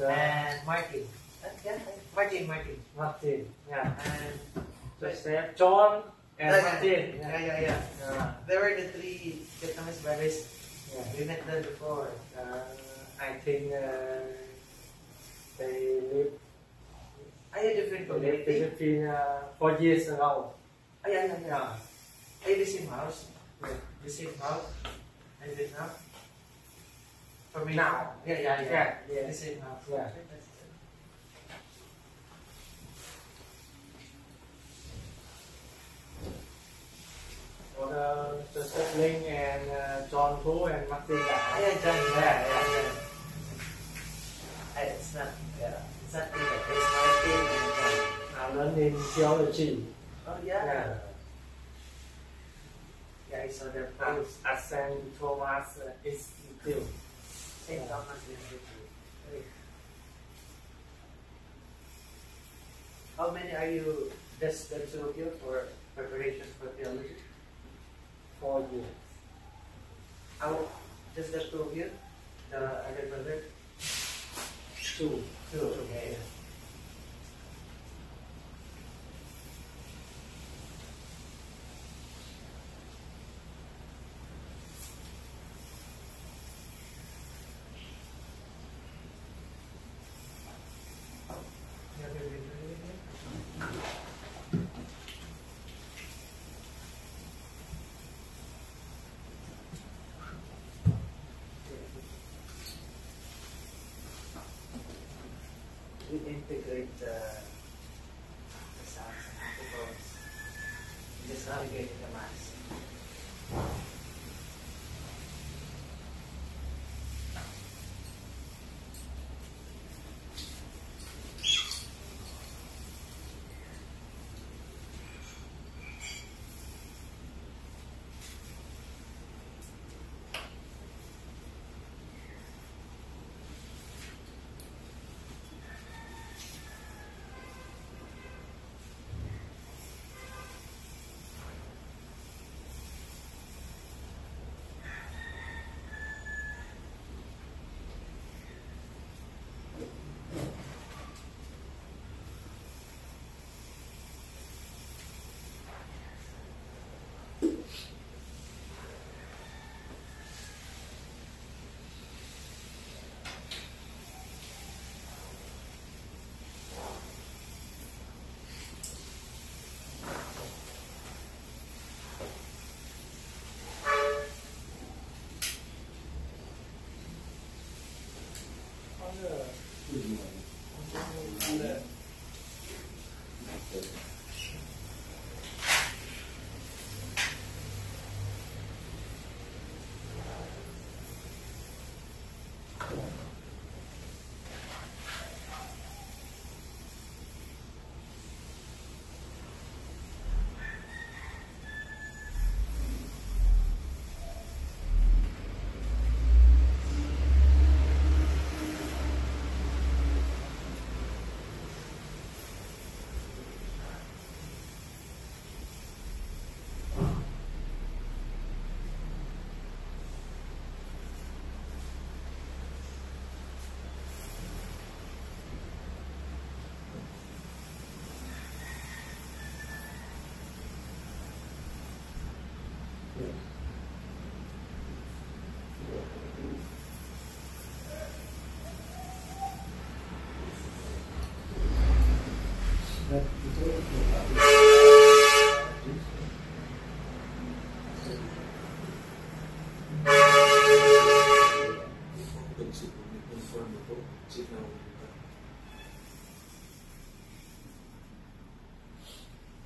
and Martin. Yeah, Martin. Martin. Yeah. And Joseph, John, and Martin. Yeah. They were the three Vietnamese brothers. Yeah. We met them before. I think they live. Are you different community? Between 4 years ago. Oh, yeah. Are you the same house? Yeah. The same house in Vietnam? For me? Now. Yeah. The same house. Yeah. Joseph Linh and John Thu and Martin. Yeah, John. Yeah. It's not Peter. It's Martin and John. I learned in theology. Oh, yeah. Yeah, I saw their post. At St. Thomas Institute. St. Thomas Institute. How many are you, just the two of you, for preparation for theology? 4 years. How, just the two of you? The other brother? 2. Okay. We integrate the sounds and antipodes. We just navigate the mass.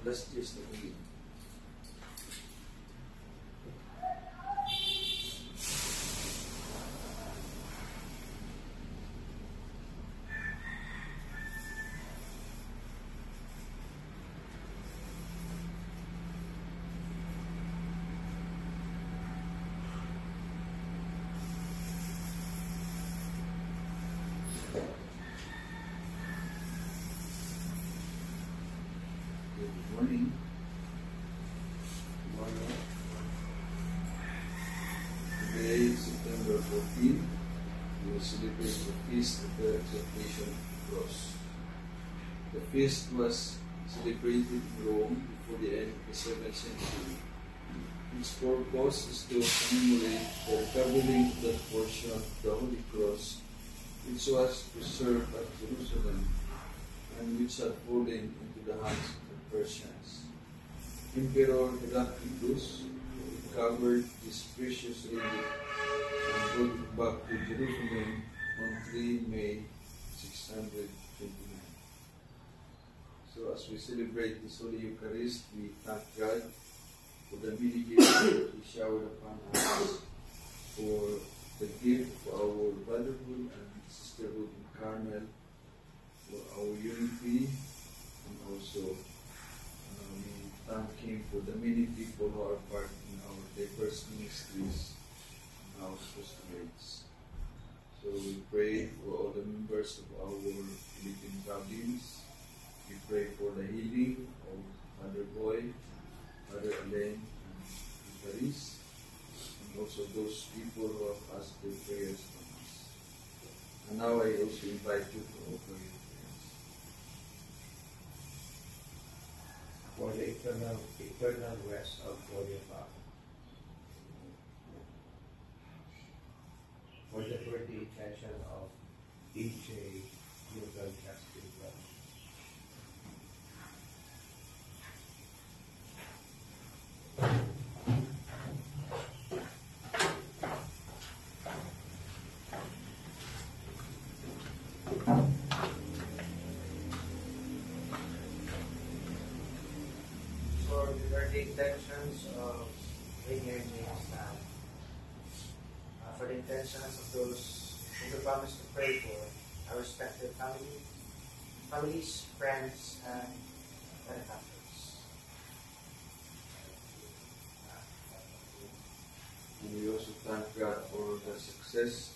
Last year's na huli. Good morning. Today, September 14, we will celebrate the feast of the exaltation of the cross. The feast was celebrated in Rome before the end of the 7th century. Its purpose is to commemorate the recovering of that portion of the Holy Cross which was preserved at Jerusalem and which had fallen into the hands of the Persians. Emperor Heraclius recovered this precious relic and brought it back to Jerusalem on 3 May 629. So as we celebrate this Holy Eucharist, we thank God for the many gifts that He showered upon us, for the gift of our brotherhood and sisterhood in Carmel, for our unity, and also we thank Him for the many people who are part in our diverse ministries and our apostolates. So we pray for all the members of our Philippine province. We pray for the healing of Mother Boy, Mother Elaine, and Paris, and also those people who have asked their prayers from us. And now I also invite you to offer your prayers. For the eternal rest of Gloria Father. For the worthy intention of E.J. Yugal Justice Brothers. For the worthy intentions of Rainier James Lam. For the intentions of those who we promise to pray for, our respective families, friends, and benefactors. And we also thank God for the success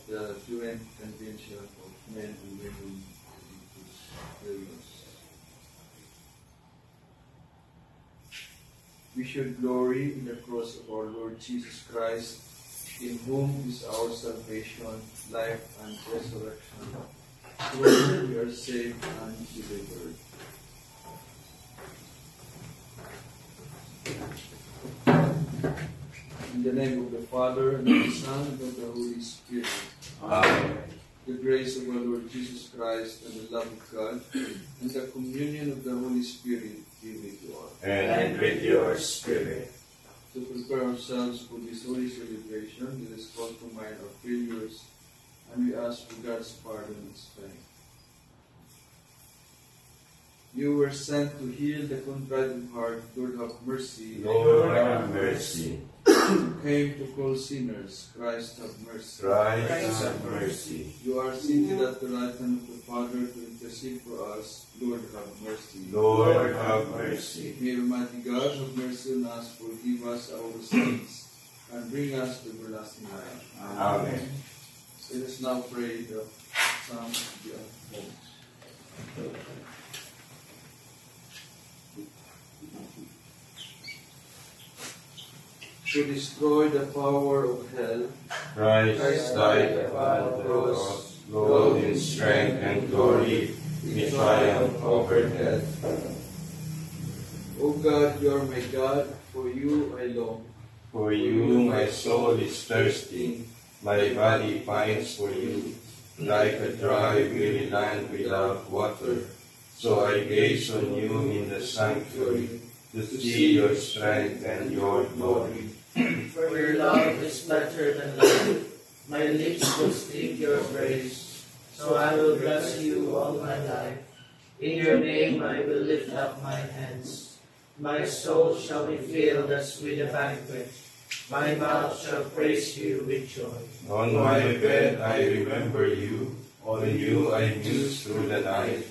of the UN Convention of Men and Women Religious. We should glory in the cross of our Lord Jesus Christ, in whom is our salvation, life, and resurrection. Through whom we are saved and delivered. In the name of the Father, and of the Son, and of the Holy Spirit. Amen. The grace of our Lord Jesus Christ, and the love of God, and the communion of the Holy Spirit be with you all. And with your spirit. To prepare ourselves for this holy celebration, let us call to mind our failures, and we ask for God's pardon and strength. You were sent to heal the contrite of heart. Lord, have mercy. Lord, have mercy. You came to call sinners. Christ, have mercy. Christ, have mercy. You are seated at the right hand of the Father to intercede for us. Lord, have mercy. Lord, have mercy. May Almighty God have mercy on us, forgive us our sins, and bring us to everlasting life. Amen. Let us now pray the Psalm of the Alms. To destroy the power of hell, Christ died upon the cross, clothed in strength and glory, in triumph over death. O God, you are my God, for you I long. For you my soul is thirsty, my body pines for you, like a dry, weary land without water. So I gaze on you in the sanctuary, to see your strength and your glory. For your love is better than life. My lips will speak your praise. So I will bless you all my life. In your name I will lift up my hands. My soul shall be filled as with a banquet. My mouth shall praise you with joy. On my bed I remember you, on you I muse through the night.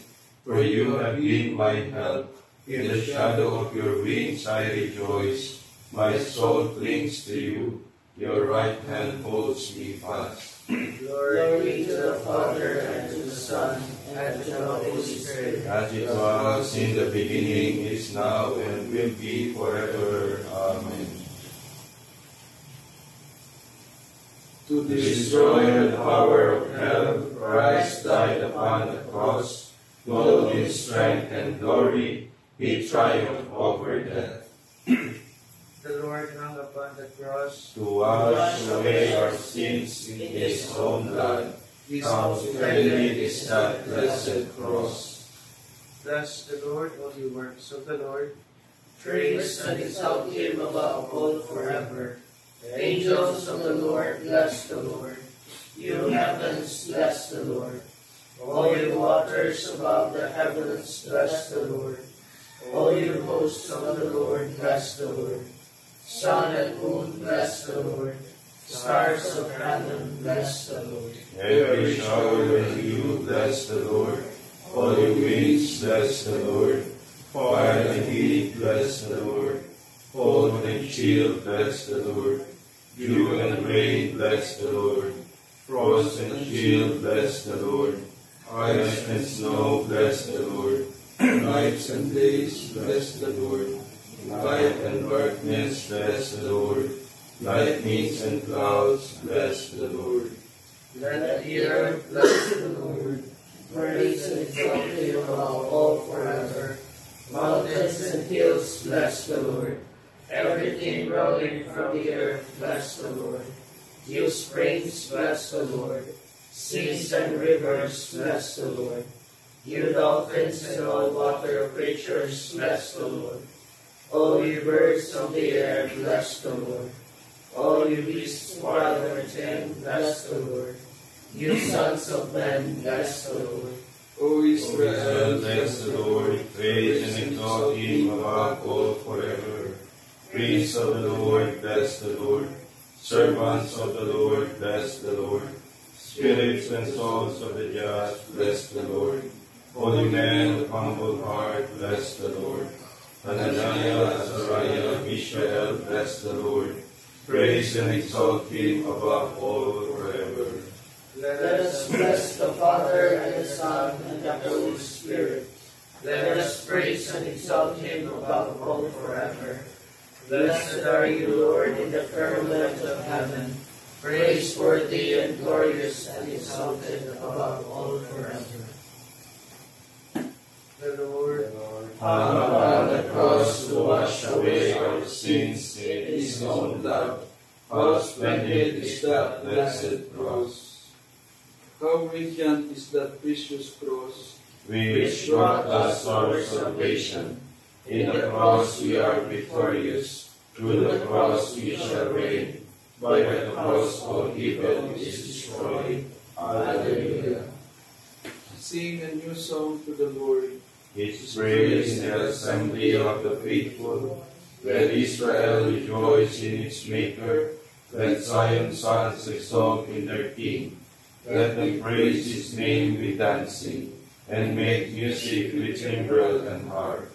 For you have been my help. In the shadow of your wings I rejoice. My soul clings to you, your right hand holds me fast. Glory to the Father, and to the Son, and to the Holy Spirit. As it was in the beginning, is now, and will be forever. Amen. To Destroy the power of hell, Christ died upon the cross, clothed in strength and glory, he triumphed over death. The Lord hung upon the cross To wash away our sins in his own blood, how splendid is that blessed cross. Bless the Lord, all you works of the Lord. Praise and exalt him above all forever. Angels of the Lord, bless the Lord. You heavens, bless the Lord. All you waters above the heavens, bless the Lord. All you hosts of the Lord, bless the Lord. Sun and moon, bless the Lord. Stars of heaven, bless the Lord. Every shower and dew, bless the Lord. All you winds, bless the Lord. Fire and heat, bless the Lord. Cold and chill, bless the Lord. Dew and rain, bless the Lord. Frost and chill, bless the Lord. Ice and snow, bless the Lord. Nights and days, bless the Lord. Light and darkness, bless the Lord. Lightnings and clouds, bless the Lord. Let the earth bless the Lord. Praise and exalt him above all forever. Mountains and hills, bless the Lord. Everything rolling from the earth, bless the Lord. You springs, bless the Lord. Seas and rivers, bless the Lord. You dolphins and all water creatures, bless the Lord. All you birds of the air, bless the Lord. All you beasts of earth, bless the Lord. You sons of men, bless the Lord. O Israel, Israel, bless the Lord. Praise and exalt him above all forever. Praise of the Lord, bless the Lord. Servants of the Lord, bless the Lord. Spirits and souls of the just, bless the Lord. Holy men of humble heart, bless the Lord. Hananiah, Azariah, Mishael, bless the Lord. Praise and exalt him above all forever. Let us bless the Father and the Son and the Holy Spirit. Let us praise and exalt him above all forever. Blessed are you, Lord, in the firmament of heaven. Praiseworthy and glorious and exalted above all forever. the Lord. Hung upon the cross to wash away our sins in his own blood. How splendid is that blessed cross, How radiant is that precious cross, which brought us our salvation. In the cross we are victorious. Through the cross we shall reign. By the cross all evil is destroyed. Alleluia. Sing a new song to the Lord. His praise in the assembly of the faithful. Let Israel rejoice in its Maker. Let Zion's sons exalt in their King. Let them praise his name with dancing, and make music with timbrel and harp.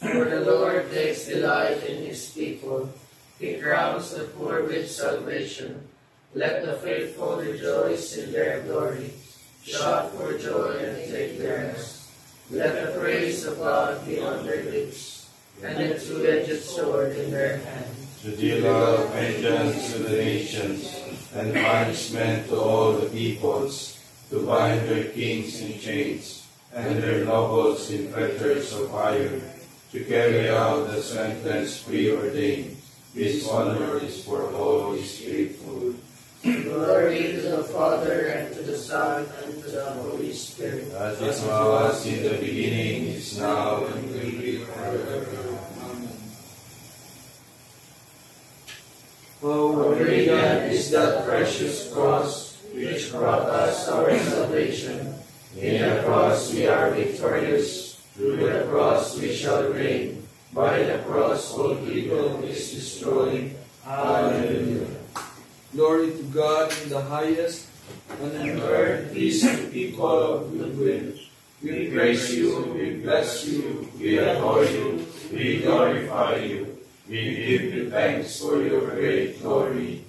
For the Lord takes delight in his people. He crowns the poor with salvation. Let the faithful rejoice in their glory. Shout for joy and take their rest. Let the praise of God be on their lips, and a two-edged sword in their hand. To deal out vengeance to the nations, and punishment to all the peoples, to bind their kings in chains, and their nobles in fetters of iron, to carry out the sentence preordained. His honor is for all his faithful. Glory to the Father, and to the Son, and to the Holy Spirit. As it was in the beginning, is now, and will be forever. How Radiant is that precious cross, which brought us our salvation. In the cross we are victorious. Through the cross we shall reign. By the cross all evil is destroyed. Alleluia. Glory to God in the highest, and And on earth peace to people of good will. We praise you, we bless you, we adore you, we glorify you. We give you thanks for your great glory.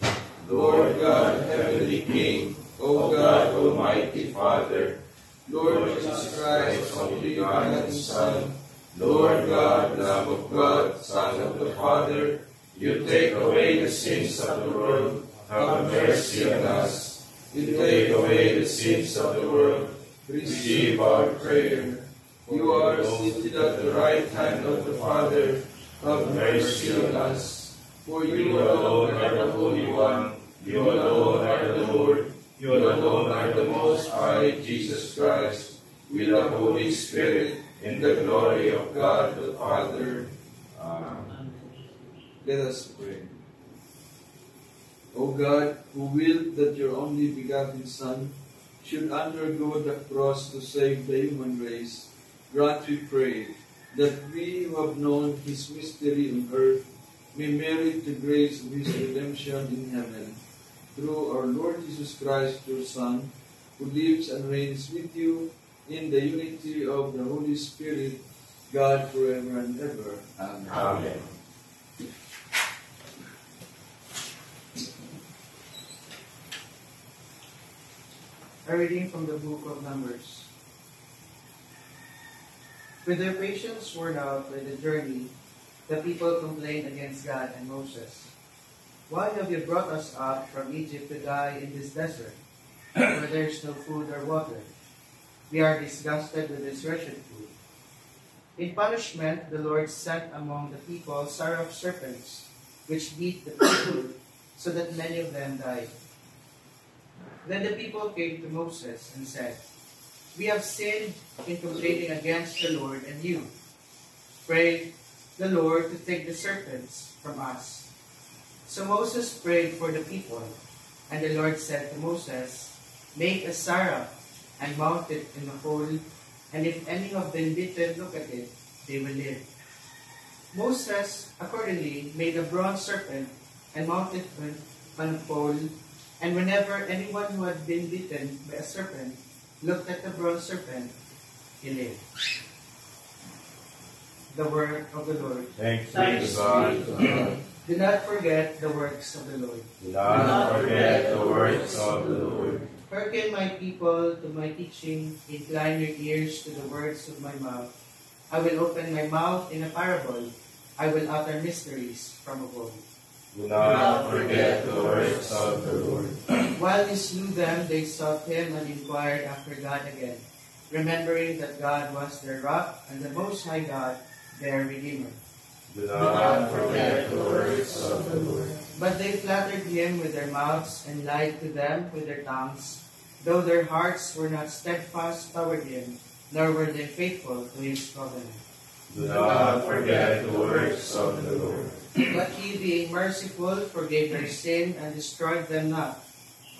Lord God, Heavenly King, O God, Almighty Father, Lord Jesus Christ, only begotten Son, Lord God, Lamb of God, Son of the Father, you take away the sins of the world. Have mercy on us. You take away the sins of the world. Receive our prayer. You are seated at the right hand of the Father. Have mercy on us. For you alone are the Holy One. You alone are the Lord. You alone are the Most High Jesus Christ, with the Holy Spirit, in the glory of God the Father. Amen. Let us pray. O God, who willed that your only begotten Son should undergo the cross to save the human race, grant, we pray, that we who have known his mystery on earth may merit the grace of his redemption in heaven. Through our Lord Jesus Christ, your Son, who lives and reigns with you in the unity of the Holy Spirit, God forever and ever. Amen. Amen. A reading from the book of Numbers. With their patience worn out by the journey, the people complained against God and Moses. Why have you brought us up from Egypt to die in this desert, where there is no food or water? We are disgusted with this wretched food. In punishment, the Lord sent among the people seraph serpents, which beat the people, so that many of them died. Then the people came to Moses and said, We have sinned in complaining against the Lord and you. Pray the Lord to take the serpents from us. So Moses prayed for the people, and the Lord said to Moses, Make a seraph and mount it in a hole, and if any of them bitten look at it, they will live. Moses accordingly made a bronze serpent and mounted it on a pole, and whenever anyone who had been bitten by a serpent looked at the bronze serpent, he lived. The word of the Lord. Thanks be to God. Do not forget the works of the Lord. Do not forget the works of the Lord. Hearken, my people, to my teaching. Incline your ears to the words of my mouth. I will open my mouth in a parable. I will utter mysteries from of old. Do not forget the works of the Lord. While he slew them, they sought him and inquired after God again, remembering that God was their rock and the Most High God, their Redeemer. Do not forget the works of the Lord. But they flattered him with their mouths and lied to them with their tongues, though their hearts were not steadfast toward him, nor were they faithful to his covenant. Do not forget the works of the Lord. But he, being merciful, forgave their sin and destroyed them not.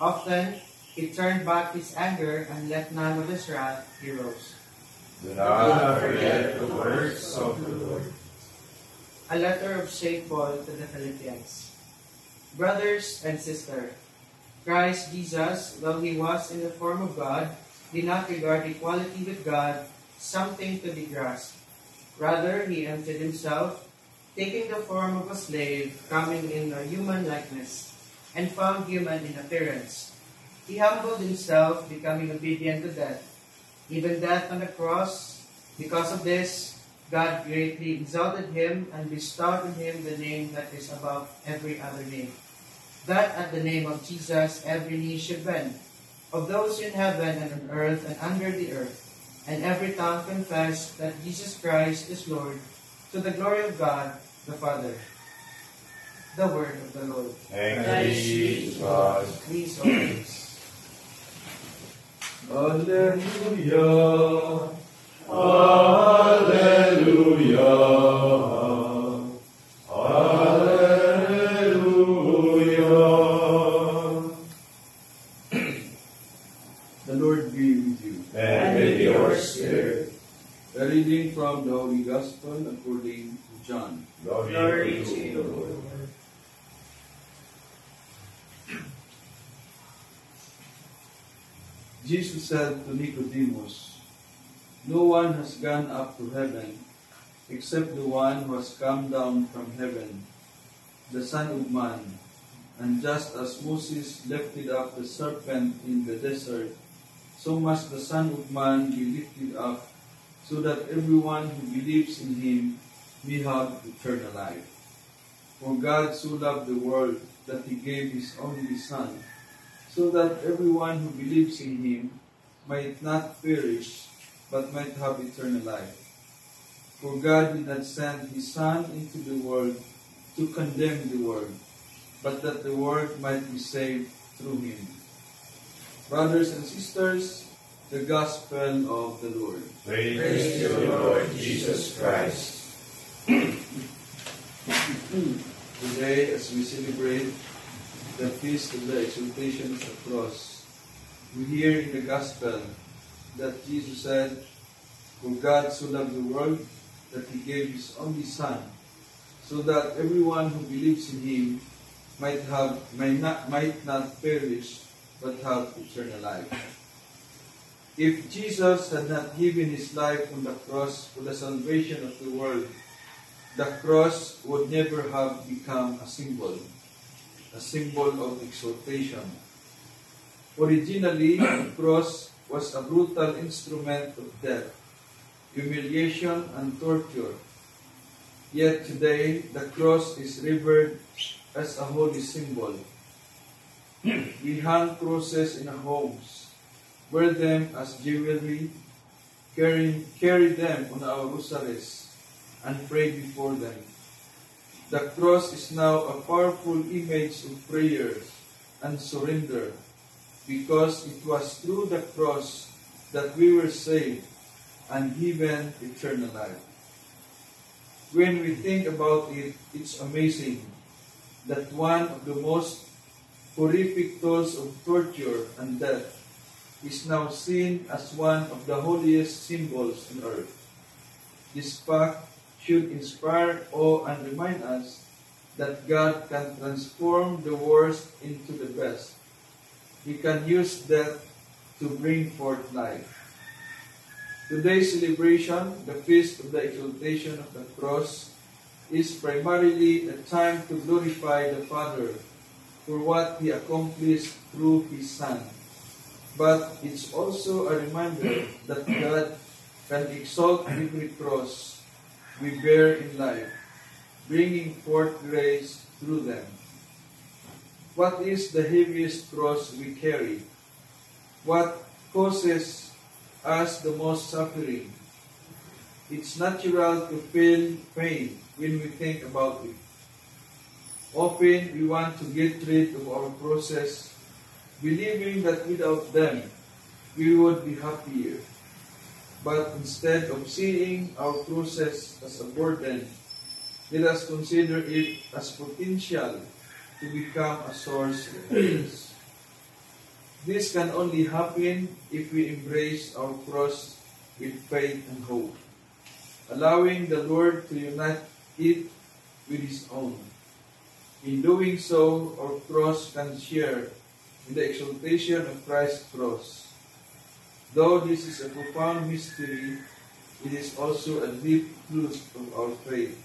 Often he turned back his anger and let none of his wrath heroes. Do not forget the works of the Lord. A letter of St. Paul to the Philippians. Brothers and sisters, Christ Jesus, though he was in the form of God, did not regard equality with God something to be grasped. Rather, he emptied himself, taking the form of a slave, coming in a human likeness, and found human in appearance. He humbled himself, becoming obedient to death, even death on the cross. Because of this, God greatly exalted him and bestowed on him the name that is above every other name, that at the name of Jesus every knee should bend, of those in heaven and on earth and under the earth, and every tongue confess that Jesus Christ is Lord, to the glory of God the Father. The word of the Lord. Thanks be to God. Please always. Hallelujah. Hallelujah. Hallelujah. The Lord be with you. And with your spirit. A reading from the Holy Gospel according to John. Glory to you, Lord. Jesus said to Nicodemus, No one has gone up to heaven except the one who has come down from heaven, the Son of Man. And just as Moses lifted up the serpent in the desert, so must the Son of Man be lifted up, so that everyone who believes in him may have eternal life. For God so loved the world that he gave his only Son, so that everyone who believes in him might not perish, but might have eternal life. For God did not send his Son into the world to condemn the world, but that the world might be saved through him. Brothers and sisters, the Gospel of the Lord. Praise to you, Lord Jesus Christ. Today, as we celebrate the feast of the exaltation of the cross, we hear in the Gospel that Jesus said, "For God so loved the world that he gave his only Son, so that everyone who believes in him might not perish, but have eternal life." If Jesus had not given his life on the cross for the salvation of the world, the cross would never have become a symbol of exaltation. Originally, the cross was a brutal instrument of death, humiliation, and torture. Yet today, the cross is revered as a holy symbol. We hang crosses in our homes, wear them as jewelry, carry them on our rosaries, and pray before them. The cross is now a powerful image of prayer and surrender, because it was through the cross that we were saved and given eternal life. When we think about it, it's amazing that one of the most horrific tools of torture and death is now seen as one of the holiest symbols on earth. This fact should inspire awe and remind us that God can transform the worst into the best. He can use death to bring forth life. Today's celebration, the Feast of the Exaltation of the Cross, is primarily a time to glorify the Father for what He accomplished through His Son. But it's also a reminder that God can exalt every cross we bear in life, bringing forth grace through them. What is the heaviest cross we carry? What causes us the most suffering? It's natural to feel pain when we think about it. Often we want to get rid of our crosses, believing that without them we would be happier. But instead of seeing our crosses as a burden, let us consider it as potential to become a source of peace. This can only happen if we embrace our cross with faith and hope, allowing the Lord to unite it with His own. In doing so, our cross can share in the exaltation of Christ's cross. Though this is a profound mystery, it is also a deep truth of our faith.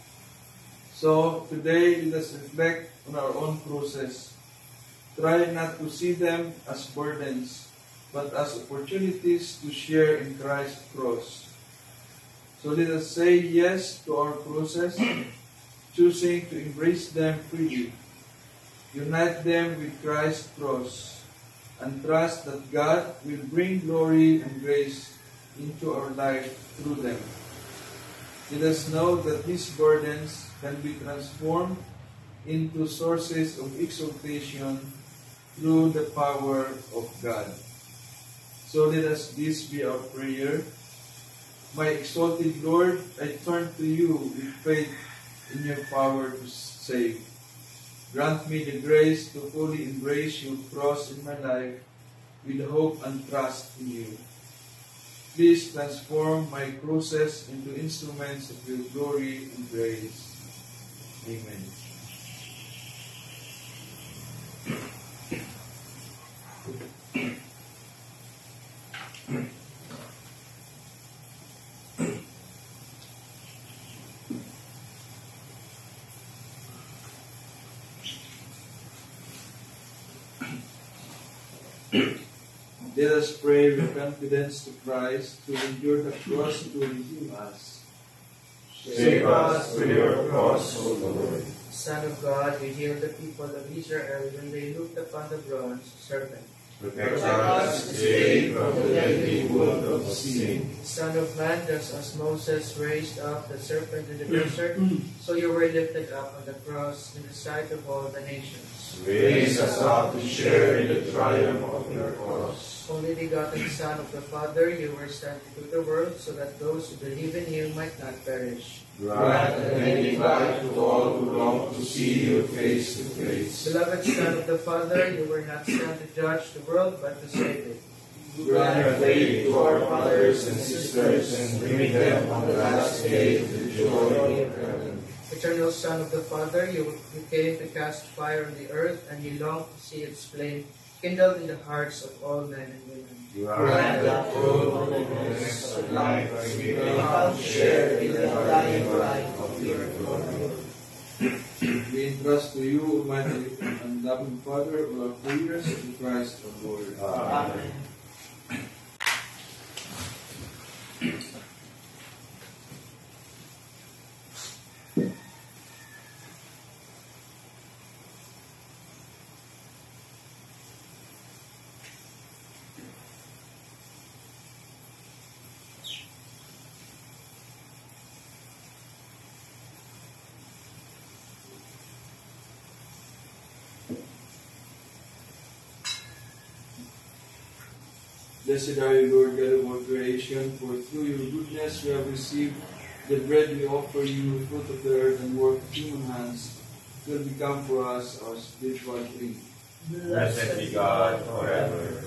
So, today, let us reflect on our own crosses. Try not to see them as burdens, but as opportunities to share in Christ's cross. So let us say yes to our crosses, choosing to embrace them freely, unite them with Christ's cross, and trust that God will bring glory and grace into our life through them. Let us know that these burdens can be transformed into sources of exaltation through the power of God. So let us this be our prayer. My exalted Lord, I turn to you with faith in your power to save. Grant me the grace to fully embrace your cross in my life with hope and trust in you. Please transform my crosses into instruments of your glory and grace. Amen. Let us pray with confidence to Christ, who endured the cross to redeem us. Save us through your cross, O Lord. Son of God, you healed the people of Israel when they looked upon the bronze serpent. Protect us this day from the deadly wound of sin. Son of Man, just as Moses raised up the serpent in the desert, so you were lifted up on the cross in the sight of all the nations. Raise us up to share in the triumph of your cross. Only begotten Son of the Father, you were sent into the world so that those who believe in you might not perish. Grant unending life to all who long to see you face to face. Beloved Son of the Father, you were not sent to judge the world, but to save it. Grant faith to our brothers and sisters and bring them on the last day to the joy of heaven. Eternal Son of the Father, you came to cast fire on the earth, and you long to see its flame kindled in the hearts of all men and women. Grant that through holiness of life we may have share in the dying life of your glory. We entrust to you, Almighty and loving Father, all our prayers in Christ our Lord. Amen. Blessed are you, Lord God of all creation, for through your goodness we have received the bread we offer you, fruit of the earth and work of human hands, will become for us our spiritual drink. Blessed be God forever.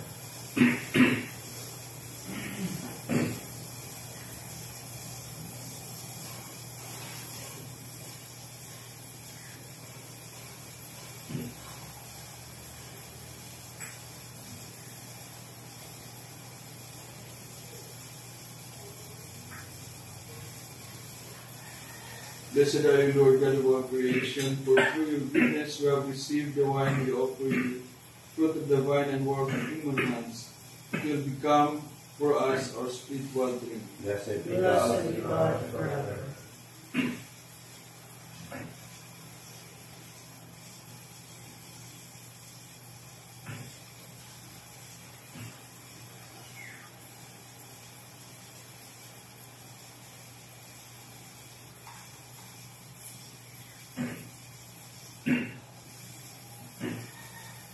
Blessed are you, Lord God of all creation, for through your goodness we have received the wine we offer you, fruit of the vine and work of human hands, will become for us our spiritual drink. Blessed be Blessed be God God forever.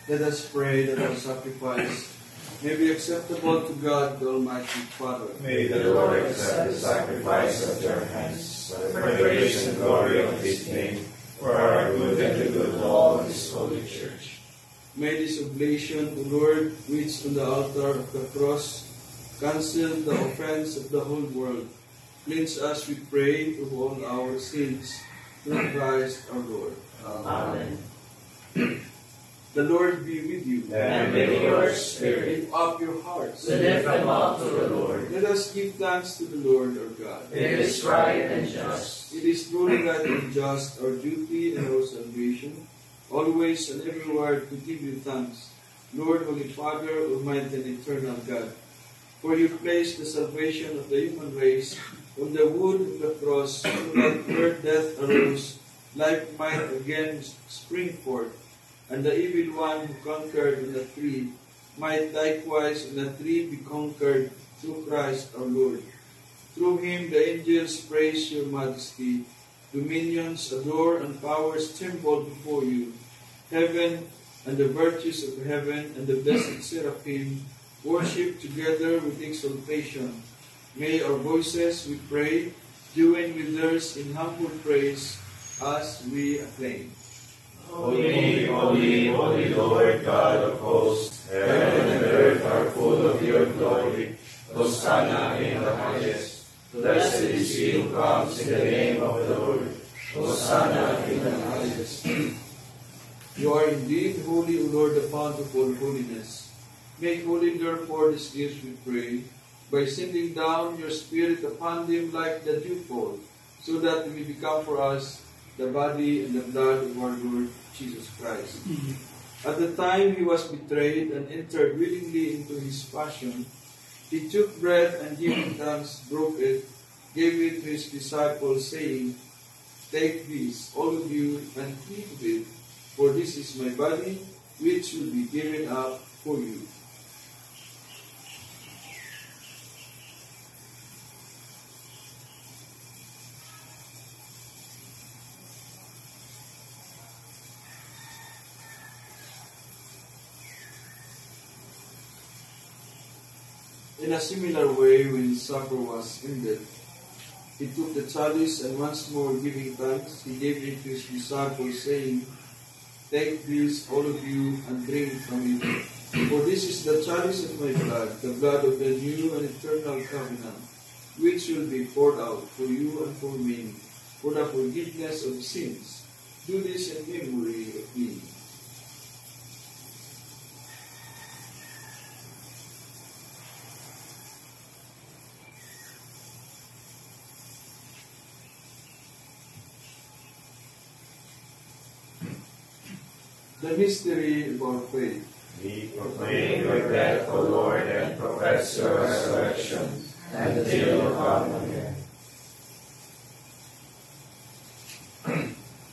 Let us pray that our sacrifice may be acceptable to God, the Almighty Father. May the Lord accept the sacrifice of your hands, for the praise and glory of his name, for our good and the good of all his holy church. May this oblation, O Lord, which on the altar of the cross cancel the offense of the whole world, cleanse us, we pray, of all our sins, through Christ our Lord. Amen. The Lord be with you. And with your spirit. Lift up your hearts. We lift them up to the Lord. Let us give thanks to the Lord our God. It is right and just. It is truly right and just, our duty and our salvation, always and everywhere to give you thanks, Lord, Holy Father, Almighty and Eternal God. For you placed the salvation of the human race on the wood of the cross, so that where death arose, life might again spring forth, and the evil one who conquered on the tree might likewise on the tree be conquered through Christ our Lord. Through him the angels praise your majesty, dominions adore and powers tremble before you. Heaven and the virtues of heaven and the blessed seraphim worship together with exaltation. May our voices, we pray, join with theirs in humble praise as we acclaim. Holy, holy, holy Lord God of hosts, heaven and earth are full of your glory. Hosanna in the highest. Blessed is he who comes in the name of the Lord. Hosanna in the highest. You are indeed holy, O Lord, the fount of all holiness. Make holy, therefore, these gifts, we pray, by sending down your Spirit upon them like the dewfall, so that they may become for us the body and the blood of our Lord Jesus Christ. At the time he was betrayed and entered willingly into his passion, he took bread and giving thanks, broke it, gave it to his disciples, saying, Take this, all of you, and eat of it, for this is my body, which will be given up for you. In a similar way, when supper was ended, he took the chalice, and once more giving thanks, he gave it to his disciples, saying, "Take this, all of you, and drink from it. For this is the chalice of my blood, the blood of the new and eternal covenant, which will be poured out for you and for many, for the forgiveness of sins. Do this in memory of me." The mystery of our faith. We proclaim your death, O Lord, and profess your resurrection until you come again.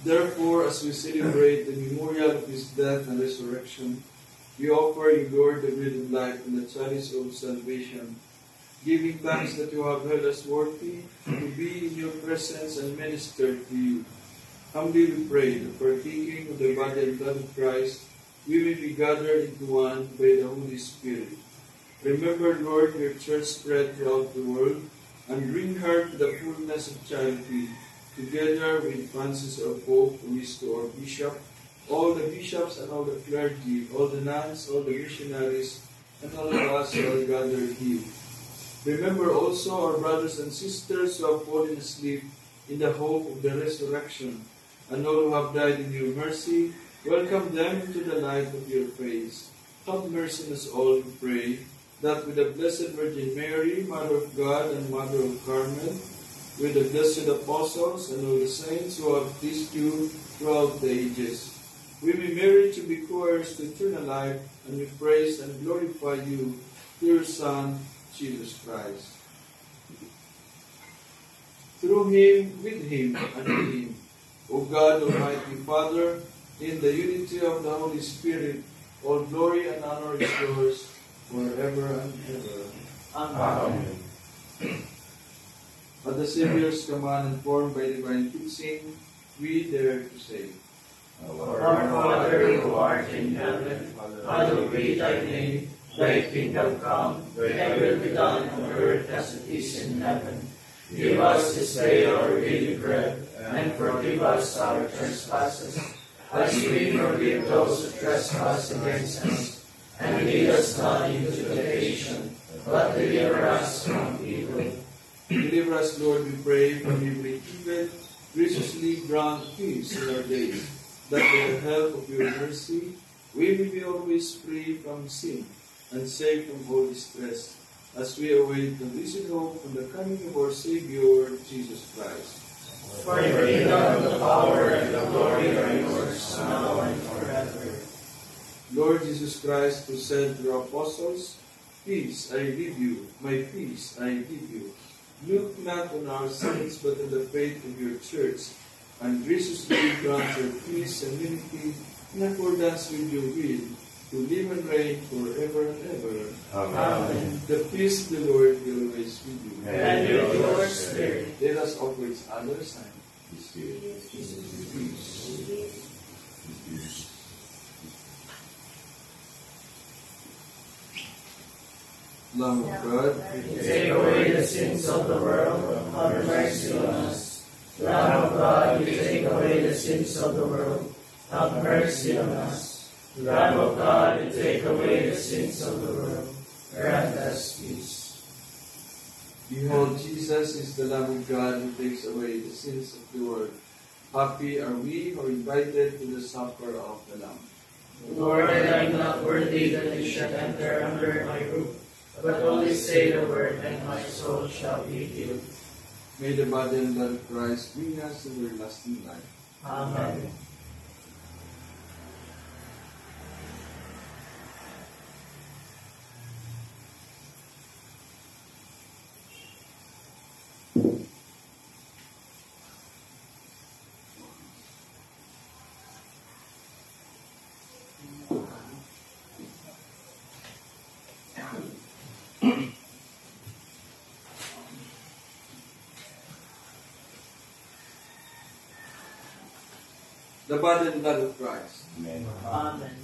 Therefore, as we celebrate the memorial of his death and resurrection, we offer you, Lord, the bread of life and the chalice of salvation, giving thanks that you have held us worthy to be in your presence and minister to you. Humbly we pray that, partaking of the body and blood of Christ, we may be gathered into one by the Holy Spirit. Remember, Lord, your church spread throughout the world, and bring her to the fullness of charity, together with Francis our Pope, who is to our bishop, all the bishops and all the clergy, all the nuns, all the missionaries, and all of us who are gathered here. Remember also our brothers and sisters who have fallen asleep in the hope of the resurrection, and all who have died in your mercy. Welcome them into the light of your face. Have mercy on us all, we pray, that with the Blessed Virgin Mary, Mother of God and Mother of Carmel, with the blessed apostles and all the saints who have pleased you throughout the ages, we may merit to be co-heirs to eternal life, and we praise and glorify you through your Son, Jesus Christ. Through him, with him, and in him, O God, Almighty Father, in the unity of the Holy Spirit, all glory and honor is yours forever and ever. Amen. At the Savior's command and formed by divine teaching, we dare to say, Our Father who art in heaven, hallowed be thy name. Thy kingdom come, thy will be done on earth as it is in heaven. Give us this day our daily bread, and forgive us our trespasses, as we forgive those who trespass against us. And lead us not into temptation, but deliver us from evil. Deliver us, Lord, we pray, from every evil. Graciously grant peace in our days, that by the help of your mercy, we may be always free from sin and safe from all distress, as we await the blessed hope and the coming of our Savior, Jesus Christ. For the kingdom, the power, and the glory are yours, now and forever. Lord Jesus Christ, who said to your apostles, "Peace I leave you, my peace I give you," look not on our sins, but on the faith of your church, and graciously grant your peace and unity in accordance with your will, to live and reign forever and ever. Amen. The peace of the Lord be always with you. And with your spirit. Let us offer each other a sign. Lamb of God, Take away the sins of the world, have mercy on us. Lamb of God, you take away the sins of the world, have mercy on us. Lamb of God, you take away the sins of the world, grant us peace. behold, Jesus is the Lamb of God who takes away the sins of the world. Happy are we who are invited to the supper of the Lamb. Lord, I am not worthy that you should enter under my roof, but only say the word, and my soul shall be healed. May the body and blood of Christ bring us to everlasting life. Amen. The body and blood of Christ. Amen. Amen.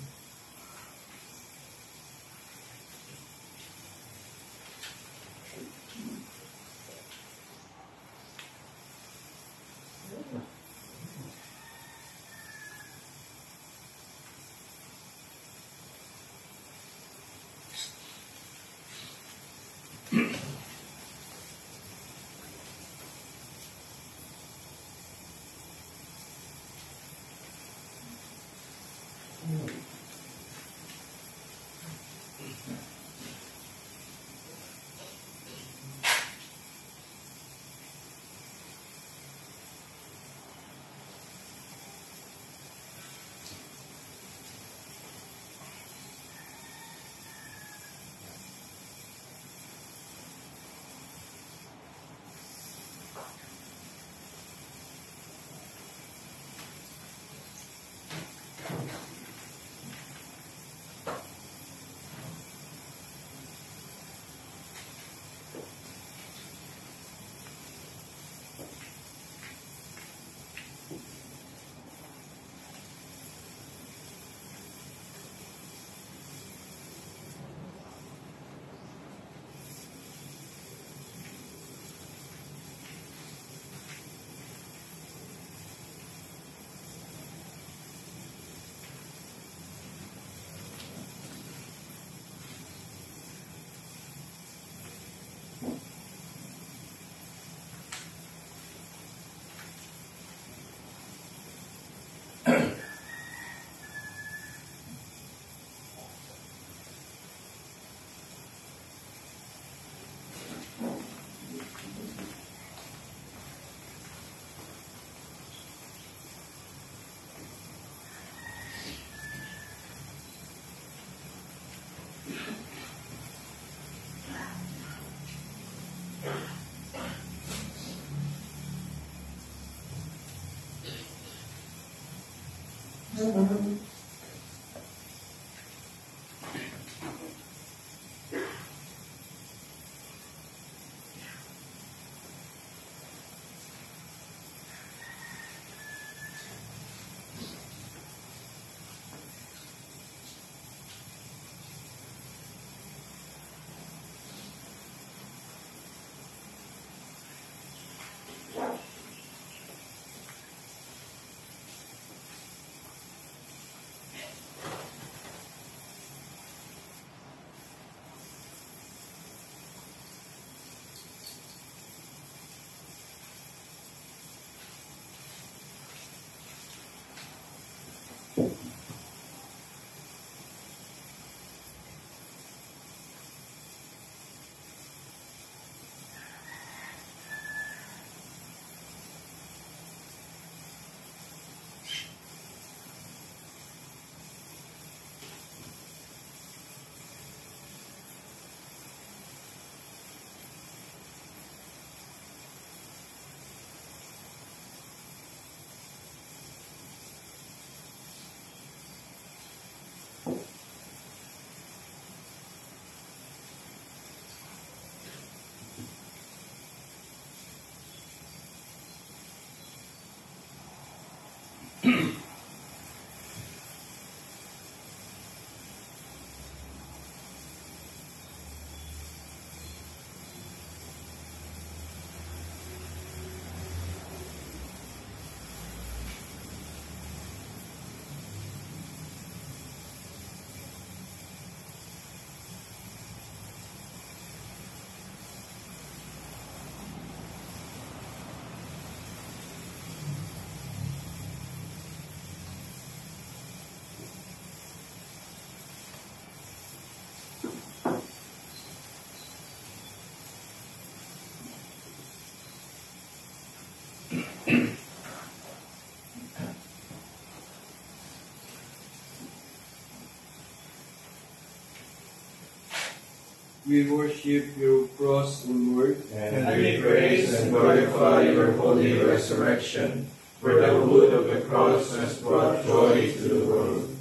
We worship your cross, O Lord, And we praise and glorify your holy resurrection, for the wood of the cross has brought joy to the world.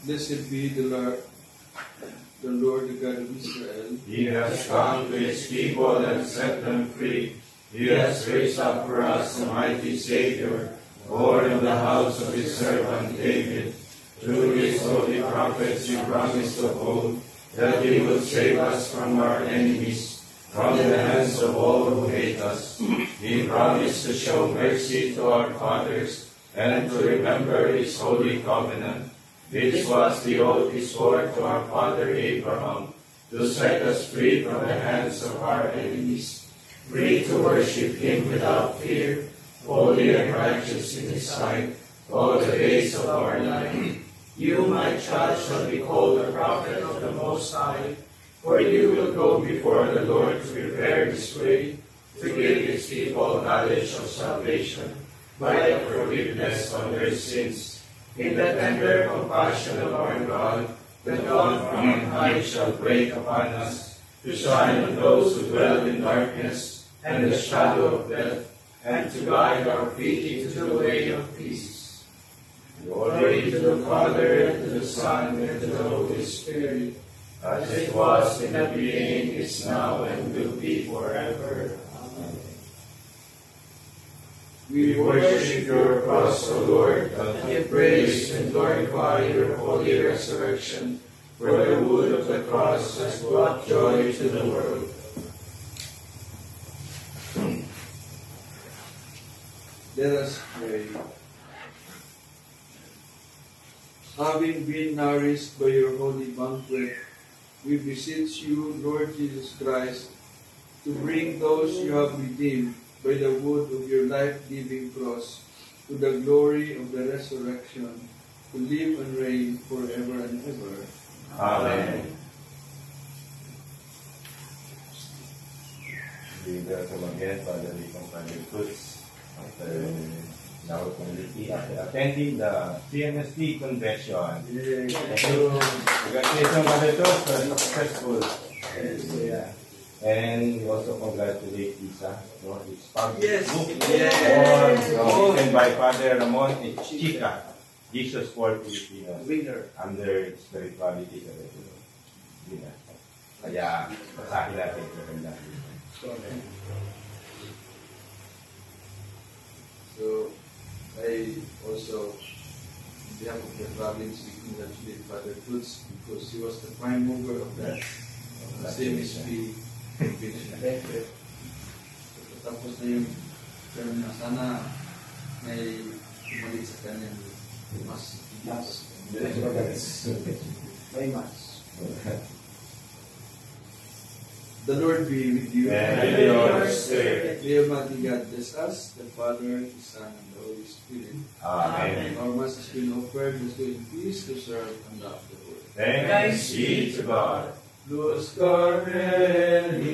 Blessed be the Lord, the God of Israel. He has come to his people and set them free. He has raised up for us a mighty Savior, born in the house of his servant David. Through his holy prophets he promised of old that he will save us from our enemies, from the hands of all who hate us. He promised to show mercy to our fathers and to remember his holy covenant. This was the oath he swore to our father Abraham, to set us free from the hands of our enemies, free to worship him without fear, holy and righteous in his sight, all the days of our life. You, my child, shall be called a prophet of the Most High, for you will go before the Lord to prepare his way, to give his people knowledge of salvation, by the forgiveness of their sins. In the tender compassion of our God, the dawn from on high shall break upon us, to shine on those who dwell in darkness and the shadow of death, and to guide our feet into the way of peace. Glory to the Father, and to the Son, and to the Holy Spirit, as it was in the beginning, is now, and will be forever. Amen. We worship your cross, O Lord, and give praise and glorify your holy resurrection, for the wood of the cross has brought joy to the world. Let us pray. Having been nourished by your holy banquet, we beseech you, Lord Jesus Christ, to bring those you have redeemed by the wood of your life-giving cross to the glory of the resurrection, to live and reign forever and ever. Amen. We welcome again Father Rico Father Foods after now community after attending the CMSD convention. Thank you. Congratulations, Father Foods, for successful. Yeah. And we also congratulate Lisa. No, it's public book. Written by Father Ramon H. Chica, Jesus for Filipinos. Winner. Under spirituality. Winner. Kaya, pasahin natin ito kanya. So, I also, on behalf of the province, we congratulate Father Foods because he was the prime mover of that. Same as we finish. Tapos na yung term na sana may umalit sa kanya mas. May mas. The Lord be with you. And with your spirit. May Almighty God bless us, the Father, the Son, and the Holy Spirit. Amen. Our Mass has been offered, let's go in peace to serve and love the Lord. Thanks be to God. Luz Corneli.